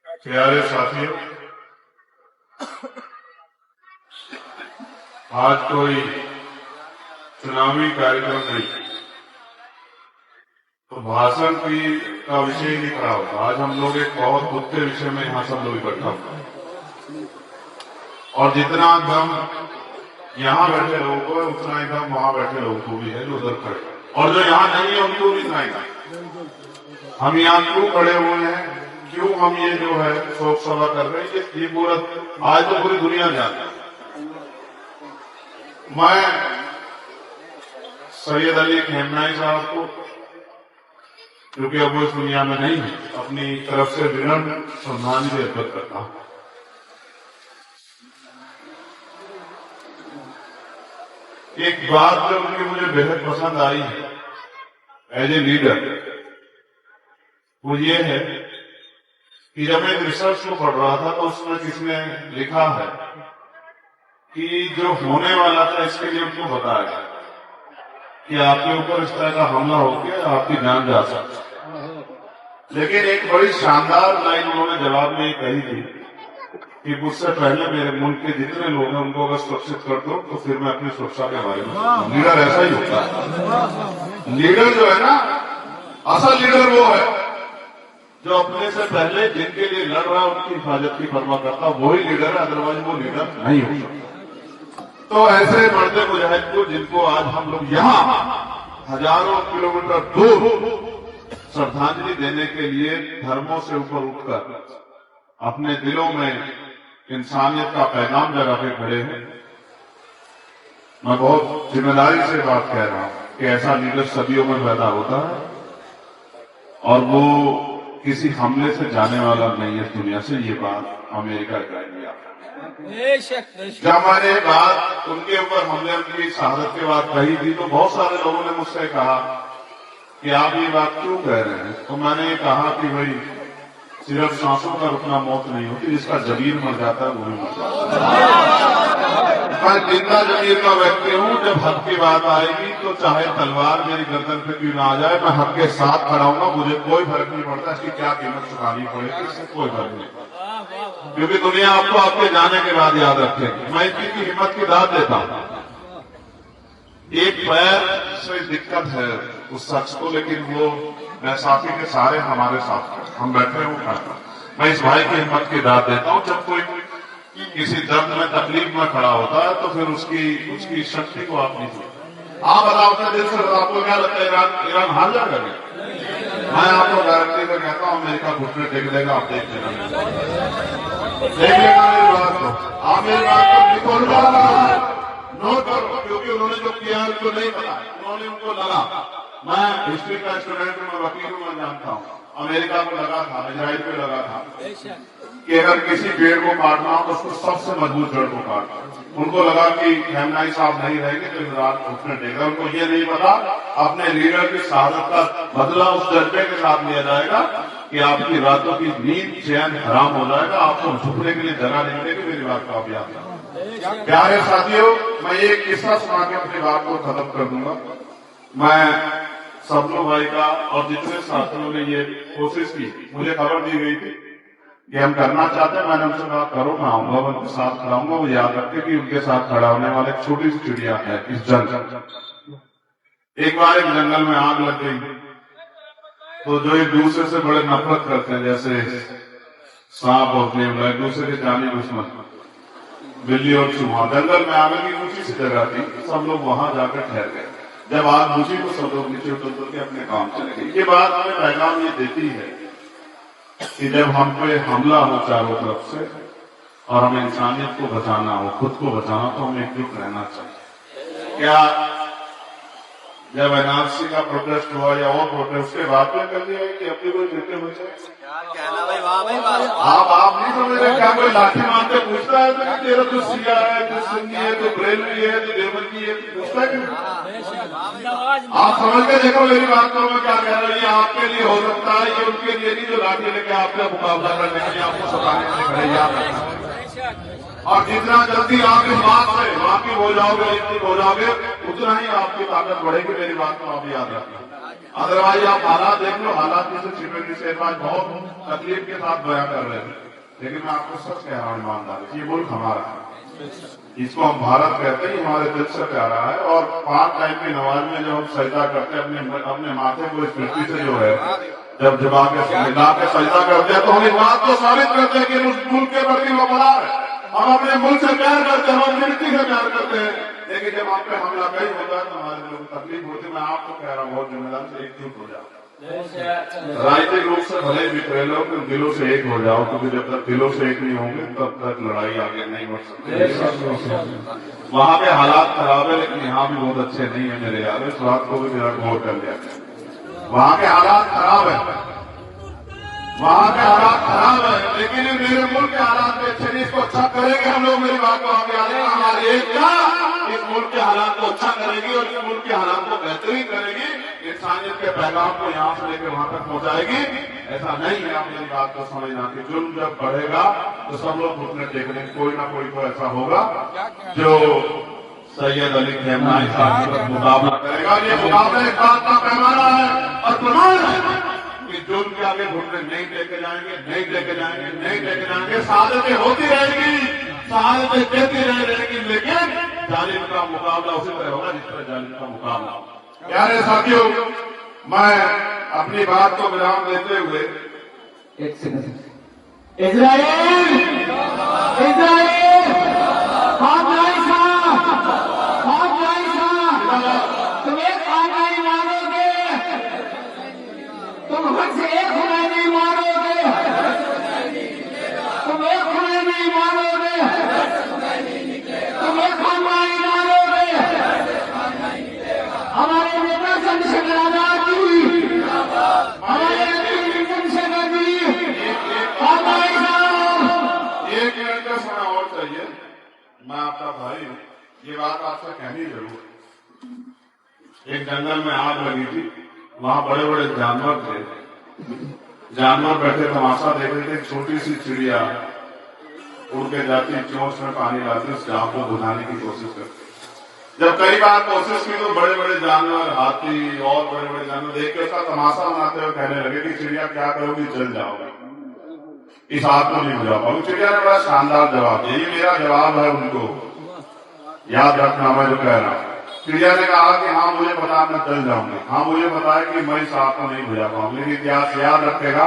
प्यारे साथियों, आज कोई चुनावी कार्यक्रम नहीं तो भाषण का विषय नहीं खड़ा होता। आज हम लोग एक बहुत मुद्दे विषय में यहाँ सब लोग इकट्ठा हुए और जितना दम यहाँ बैठे लोगों को है उतना ही दम वहां बैठे लोगों को भी है जो उधर खड़े, और जो यहाँ नहीं है उनको भी इतना ही। हम यहाँ क्यों खड़े हुए हैं, क्यों हम ये जो है शोक सभा कर रहे हैं, ये पूरा आज तो पूरी दुनिया जानती है। मैं सैयद अली खेमनाई साहब को, क्योंकि अब वो इस दुनिया में नहीं है, अपनी तरफ से विनम्र श्रद्धांजलि अर्पित करता हूं। एक बात जो उनकी मुझे बेहद पसंद आई है एज ए लीडर, वो ये है कि जब मैं रिसर्च को पढ़ रहा था तो उसमें किसने लिखा है कि जो होने वाला था इसके लिए उनको बताया कि आपके ऊपर इस तरह का हमला होकर आपकी जान जा सकती। लेकिन एक बड़ी शानदार लाइन उन्होंने जवाब में कही थी कि मुझसे पहले मेरे मुल्क के जितने लोग हैं उनको अगर सुरक्षित कर दो तो फिर मैं अपनी सुरक्षा के बारे में। लीडर ऐसा ही होता है। लीडर जो है ना, असल लीडर वो है जो अपने से पहले जिनके लिए लड़ रहा है उनकी हिफाजत की परवाह करता, वही लीडर है, अदरवाइज वो लीडर नहीं हो सकता। तो ऐसे मर्द मुजाहिद को, जिनको आज हम लोग यहाँ हजारों किलोमीटर दूर श्रद्धांजलि देने के लिए धर्मों से ऊपर उठकर अपने दिलों में इंसानियत का पैगाम लगा के खड़े हैं, मैं बहुत जिम्मेदारी से बात कह रहा हूं कि ऐसा लीडर सदियों में पैदा होता है और वो किसी हमले से जाने वाला नहीं है दुनिया से। ये बात अमेरिका का इंडिया, जब मैंने बात उनके ऊपर हमले की शहादत के बाद कही थी तो बहुत सारे लोगों ने मुझसे कहा कि आप ये बात क्यों कह रहे हैं। तो मैंने कहा कि भाई सिर्फ सांसों का रुकना मौत नहीं होती, जिसका जमीर मर जाता है वो भी मर जाता है। मैं जिंदा जमीर का व्यक्ति हूं, जब हक की बात आएगी तो चाहे तलवार मेरी गर्दन पे क्यों ना आ जाए, मैं हक के साथ खड़ा हूंगा। मुझे कोई फर्क नहीं पड़ता इसकी क्या कीमत चुकानी पड़ेगी, इससे कोई फर्क नहीं पड़ता, क्योंकि दुनिया आपको आपके जाने के बाद याद रखेगी। मैं इतनी हिम्मत की दाद देता हूं। एक पैर से दिक्कत है उस शख्स को, लेकिन वो बैसाखी के सारे हमारे साथ हम बैठे हुए हैं। मैं इस भाई की हिम्मत की दाद देता हूं। जब कोई किसी दर्द में तकलीफ में खड़ा होता है तो फिर उसकी शक्ति को आप नहीं सुनते। आप बताओ अपने दिल से, आपको क्या लगता है ईरान हार जाएगा? मैं आपको गारंटी से कहता हूं अमेरिका घुटने टेक देगा। आप देख लेना मेरी बात को, आप मेरी बात को नोट करो, क्योंकि उन्होंने जो किया उनको नहीं पता, उन्होंने उनको लगा। मैं हिस्ट्री का स्टूडेंट हूं, मैं वकील हूं, मैं जानता हूं अमेरिका को लगा था, इजराइल को लगा था कि अगर किसी पेड़ को काटना हो तो उसको सबसे मजबूत जड़ को काटना। उनको लगा कि खेमनाई साहब नहीं रहेंगे तो इमरान घुटने टेकेगा। उनको ये नहीं पता अपने लीडर की शहादत का बदला उस जज्बे के साथ लिया जाएगा कि आपकी रातों की नींद चैन हराम हो जाएगा, आपको झुकने के लिए जगह नहीं मिलेगी। मेरी बात का आप याद रखें। प्यारे साथियों, मैं एक किस्सा सुना के अपनी बात को खत्म कर दूंगा। मैं सबलो भाई का और जितने साथियों ने ये कोशिश की, मुझे खबर दी गई थी कि हम करना चाहते हैं, मैंने उनसे कहा करो, मैं आऊंगा, मैं उनके साथ खड़ाऊंगा। वो याद रखे कि उनके साथ खड़ा होने वाले एक छोटी सी चिड़िया है इस जंगल। एक बार एक जंगल में आग लग गई तो जो एक दूसरे से बड़े नफरत करते हैं, जैसे सांप और नेवला, एक दूसरे के जानी दुश्मन, बिल्ली और चूहा, जंगल में आग लगी, ऊंची सी जगह थी, सब लोग वहां जाकर ठहर गए। जब आग बुझी तो सब लोग नीचे उतर के अपने काम चले गए। ये बात हमें पैगाम ये देती है कि जब हम पे हमला हो चारों तरफ से और हमें इंसानियत को बचाना हो, खुद को बचाना, तो हमें एकजुट रहना चाहिए। क्या जब एनआरसी का प्रोटेस्ट हुआ या और प्रोटेस्ट के बाद में कर दिया कि अपनी कोई बेटे बचे, आप नहीं समझ रहे? क्या कोई लाठी मार के पूछता है तो तेरा तो सिया है, तो सिंधी है, तो बरेलवी है, तो देवबंदी है, पूछता है क्यों? आप समझ के देखो मेरी बात को, मैं क्या कह रहा हूँ। ये आपके लिए हो सकता है, ये उनके लिए नहीं जो लाठी लेके आपका मुकाबला करने के लिए आपको सताने के लिए खड़े। याद रखना। और जितना जल्दी आप इस बात से वाकिफ हो जाओगे, इतनी हो जाओगे, उतना ही आपकी ताकत बढ़ेगी। मेरी बात को आप याद रखना। अदरवाइज आप हालात देख लो, हालात में से शिवेंद्र शेरवाज बहुत तकलीफ के साथ बयां कर रहे थे, लेकिन मैं आपको सच कह रहा हूं ईमानदारी, ये मुल्क हमारा है, इसको हम भारत कहते हैं, हमारे दिल से प्यारा है। और 5 टाइम की नमाज में जब हम सजदा करते हैं अपने माथे को इस पृथ्वी से जो है जब जमा के सजदा करते हैं, तो हम इस बात को साबित करते हैं कि उस मुल्क के प्रति वफादार है, हम अपने मुल्क से प्यार करते हैं, हम अपनी मिट्टी से प्यार करते हैं। लेकिन जब आप पे हमला कहीं होता है तो हमारे लोग तकलीफ होती है। मैं आपको कह रहा हूँ बहुत जिम्मेदार से एकजुट हो जाओ, राजनीतिक रूप से भले बिखरे लो, फिर दिलों से एक हो जाओ, क्योंकि जब तक दिलों से एक नहीं होंगे तब तक लड़ाई आगे नहीं बढ़ सकती। वहां के हालात खराब है, लेकिन यहाँ भी बहुत अच्छे नहीं है मेरे यार, इस बात को भी मेरा गौर कर लिया। वहां के हालात खराब है, वहां के हालात खराब है, लेकिन मेरे मुल्क के हालात में अच्छे नहीं, इसको अच्छा करेंगे हम लोग। मेरी बात को आगे आने हमारी एकता इस मुल्क के हालात को अच्छा करेगी और इस मुल्क के हालात को बेहतरीन करेगी, इंसानियत के पैगाम को यहाँ से लेकर वहां तक पहुंचाएगी। ऐसा नहीं है, आप मेरी बात को समझना कि जुल्म जब बढ़ेगा तो सब लोग घुटने टेकने, कोई ना कोई तो ऐसा होगा जो सैयद अली खेमनाई साहब का मुकाबला करेगा। ये मुकाबला एक बात का पैमाना है और प्रमाण है कि जुल्म के आगे घुटने नहीं टेके जाएंगे, नहीं टेके जाएंगे, नहीं टेके जाएंगे। शहादतें होती रहेगी, शहादतें देती रहेगी, लेकिन जालिम का मुकाबला उसी तरह होगा जिस तरह जालिम का मुकाबला। प्यारे साथियों, मैं अपनी बात को विराम देते हुए एक सेकंड, इजराइल इजराइल तुम एक खाना नहीं मारोगे, तुम हमसे एक खुदा नहीं मारोगे, तुम एक खुदा नहीं मारोगे, तुम एक खाना नहीं मारोगे। हमारे नेता चंद्रशेखर आजाद जी, हमारे चंद्रशेखर जी, एक मिनट का समय और चाहिए। मैं आपका भाई हूं, ये बात आपसे कहनी जरूर। एक जंगल में आग लगी थी, वहां बड़े बड़े जानवर थे, जानवर बैठे तमाशा देख रहे थे। छोटी सी चिड़िया उड़ के जाती, चोंच में पानी लाती, उस आग को बुझाने की कोशिश करती। जब कई बार कोशिश की तो बड़े बड़े जानवर, हाथी और बड़े बड़े जानवर देख के उसका तमाशा बनाते हुए कहने लगे कि चिड़िया क्या करोगी, जल जाओगे, इस आग को नहीं बुझा पाओगे। चिड़िया ने बड़ा शानदार जवाब दिया, ये मेरा जवाब है, उनको याद रखना मैं जो कह रहा हूं। चिड़िया ने कहा कि हाँ मुझे पता, मैं जल जाऊंगी, हाँ मुझे पता है कि मैं इस आग को नहीं बुझा पाऊंगी, लेकिन इतिहास याद रखेगा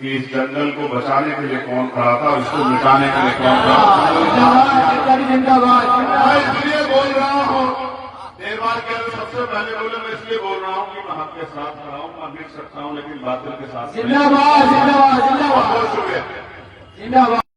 कि इस जंगल को बचाने के लिए कौन खड़ा था और इसको मिटाने के लिए कौन खड़ा था। मैं इसलिए बोल रहा हूँ, देर बार के सबसे पहले बोले, मैं इसलिए बोल रहा हूँ कि मैं हक के साथ खड़ा हूँ, मैं मिल सकता हूँ लेकिन बातिल के साथ। जिंदाबाद जिंदाबाद जिंदाबाद बहुत शुक्रिया। जिंदाबाद।